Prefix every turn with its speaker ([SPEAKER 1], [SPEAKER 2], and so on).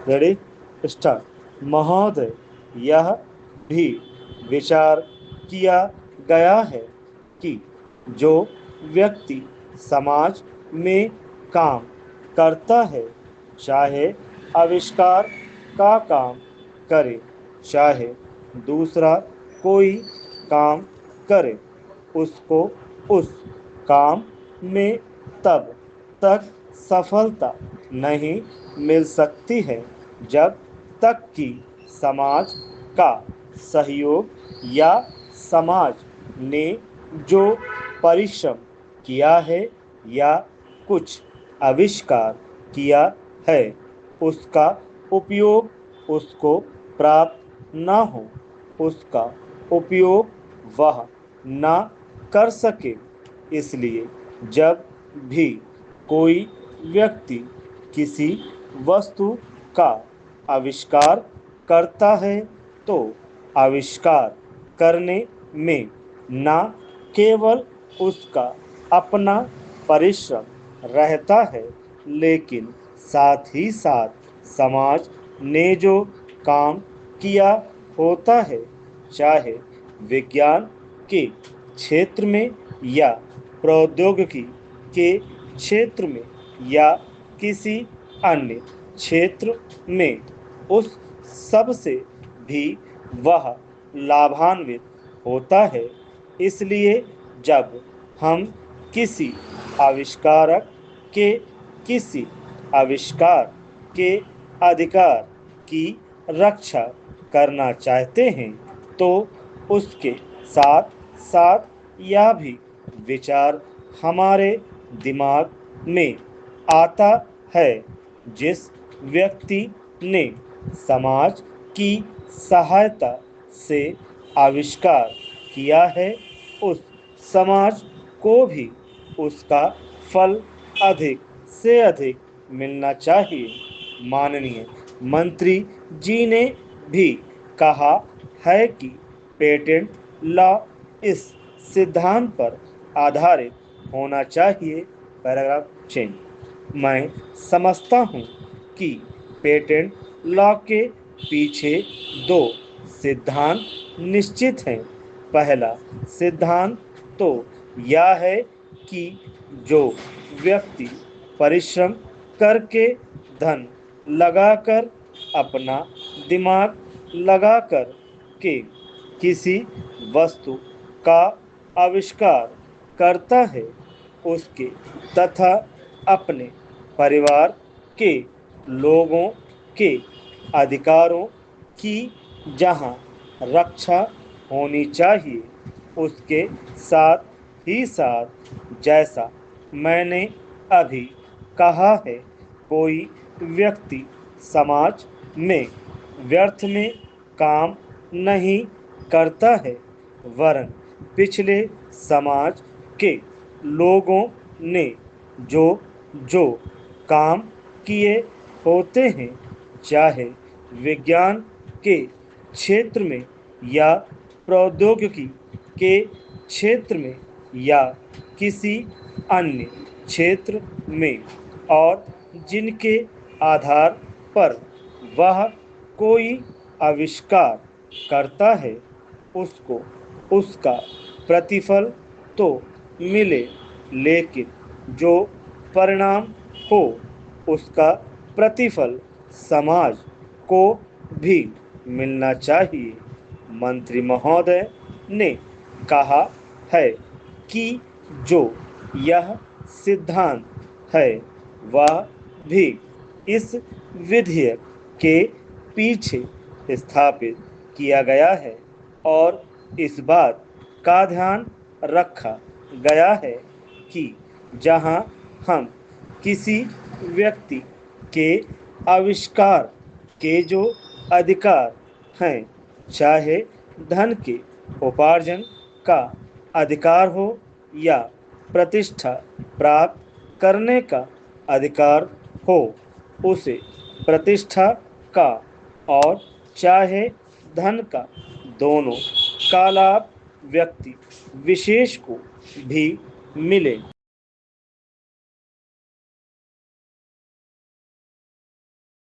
[SPEAKER 1] Ready start. महोदय, यह भी विचार किया गया है कि जो व्यक्ति समाज में काम करता है, चाहे आविष्कार का काम करे, चाहे दूसरा कोई काम करे, उसको उस काम में तब तक सफलता नहीं मिल सकती है जब तक कि समाज का सहयोग या समाज ने जो परिश्रम किया है या कुछ आविष्कार किया है, उसका उपयोग उसको प्राप्त न हो, उसका उपयोग वह ना कर सके। इसलिए जब भी कोई व्यक्ति किसी वस्तु का आविष्कार करता है, तो आविष्कार करने में न केवल उसका अपना परिश्रम रहता है, लेकिन साथ ही साथ समाज ने जो काम किया होता है, चाहे विज्ञान के क्षेत्र में या प्रौद्योगिकी के क्षेत्र में या किसी अन्य क्षेत्र में, उस सब से भी वह लाभान्वित होता है। इसलिए जब हम किसी आविष्कारक के किसी आविष्कार के अधिकार की रक्षा करना चाहते हैं, तो उसके साथ साथ यह भी विचार हमारे दिमाग में आता है, जिस व्यक्ति ने समाज की सहायता से आविष्कार किया है, उस समाज को भी उसका फल अधिक से अधिक मिलना चाहिए। माननीय मंत्री जी ने भी कहा है कि पेटेंट लॉ इस सिद्धांत पर आधारित होना चाहिए। Paragraph change. मैं समझता हूँ कि पेटेंट लॉ के पीछे दो सिद्धांत निश्चित हैं। पहला सिद्धांत तो यह है कि जो व्यक्ति परिश्रम करके, धन लगाकर, अपना दिमाग लगाकर के किसी वस्तु का आविष्कार करता है, उसके तथा अपने परिवार के लोगों के अधिकारों की जहाँ रक्षा होनी चाहिए, उसके साथ ही साथ, जैसा मैंने अभी कहा है, कोई व्यक्ति समाज में व्यर्थ में काम नहीं करता है, वरन पिछले समाज के लोगों ने जो जो काम किए होते हैं, चाहे विज्ञान के क्षेत्र में या प्रौद्योगिकी के क्षेत्र में या किसी अन्य क्षेत्र में, और जिनके आधार पर वह कोई आविष्कार करता है, उसको उसका प्रतिफल तो मिले, लेकिन जो परिणाम हो, उसका प्रतिफल समाज को भी मिलना चाहिए। मंत्री महोदय ने कहा है कि जो यह सिद्धांत है, वह भी इस विधेयक के पीछे स्थापित किया गया है, और इस बात का ध्यान रखा गया है कि जहां हम किसी व्यक्ति के आविष्कार के जो अधिकार हैं, चाहे धन के उपार्जन का अधिकार हो या प्रतिष्ठा प्राप्त करने का अधिकार हो, उसे प्रतिष्ठा का और चाहे धन का, दोनों का लाभ व्यक्ति विशेष को भी मिले।